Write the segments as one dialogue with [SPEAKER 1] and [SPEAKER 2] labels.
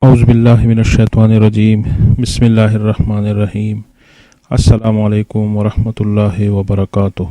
[SPEAKER 1] اعوذ باللہ من الشیطان الرجیم بسم اللہ الرحمن الرحیم السلام علیکم ورحمۃ اللہ وبرکاتہ۔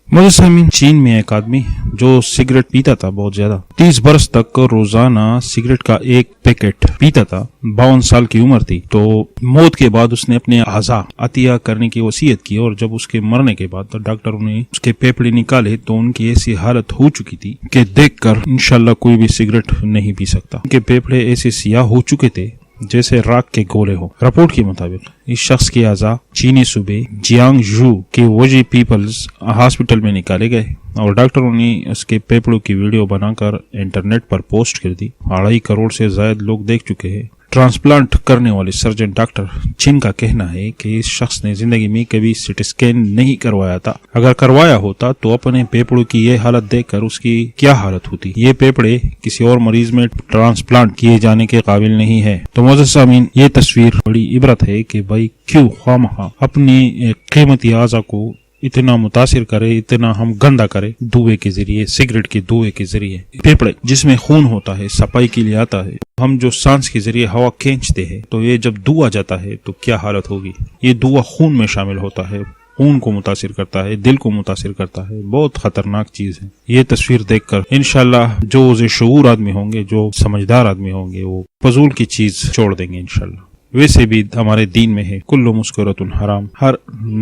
[SPEAKER 1] مجھے سامعین، چین میں ایک آدمی جو سگریٹ پیتا تھا بہت زیادہ، 30 برس تک روزانہ سگریٹ کا ایک پیکٹ پیتا تھا، 52 سال کی عمر تھی۔ تو موت کے بعد اس نے اپنے اعضاء عطیہ کرنے کی وصیت کی، اور جب اس کے مرنے کے بعد ڈاکٹروں نے اس کے پھیپھڑے نکالے تو ان کی ایسی حالت ہو چکی تھی کہ دیکھ کر انشاءاللہ کوئی بھی سگریٹ نہیں پی سکتا۔ ان کے پھیپھڑے ایسے سیاہ ہو چکے تھے جیسے راک کے گولے ہو۔ رپورٹ کے مطابق اس شخص کے اعضاء چینی صوبے جیانگ ژو کے ووجی پیپلز ہاسپٹل میں نکالے گئے، اور ڈاکٹروں نے اس کے پھیپھڑوں کی ویڈیو بنا کر انٹرنیٹ پر پوسٹ کر دی۔ 2.5 کروڑ سے زائد لوگ دیکھ چکے ہیں۔ ٹرانسپلانٹ کرنے والے سرجن ڈاکٹر چین کا کہنا ہے کہ اس شخص نے زندگی میں کبھی سٹی اسکین نہیں کروایا تھا، اگر کروایا ہوتا تو اپنے پھیپھڑوں کی یہ حالت دیکھ کر اس کی کیا حالت ہوتی۔ یہ پھیپھڑے کسی اور مریض میں ٹرانسپلانٹ کیے جانے کے قابل نہیں ہے۔ تو معزز سامعین، یہ تصویر بڑی عبرت ہے کہ بھائی کیوں خواہ اپنی قیمتی اعضاء کو اتنا متاثر کرے، اتنا ہم گندا کرے دھوئے کے ذریعے، سگریٹ کے دھوئے کے ذریعے۔ پھیپھڑے جس میں خون ہوتا ہے، صفائی کے لیے آتا ہے، ہم جو سانس کے ذریعے ہوا کھینچتے ہیں، تو یہ جب دھواں جاتا ہے تو کیا حالت ہوگی۔ یہ دھواں خون میں شامل ہوتا ہے، خون کو متاثر کرتا ہے، دل کو متاثر کرتا ہے، بہت خطرناک چیز ہے۔ یہ تصویر دیکھ کر انشاءاللہ جو شعور آدمی ہوں گے، جو سمجھدار آدمی ہوں گے، وہ فضول کی چیز چھوڑ دیں گے انشاءاللہ۔ ویسے بھی ہمارے دین میں ہے کل مسکرۃ حرام، ہر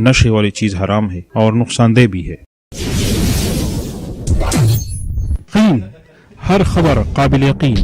[SPEAKER 1] نشے والی چیز حرام ہے اور نقصان دہ بھی ہے۔ ہر خبر قابل یقین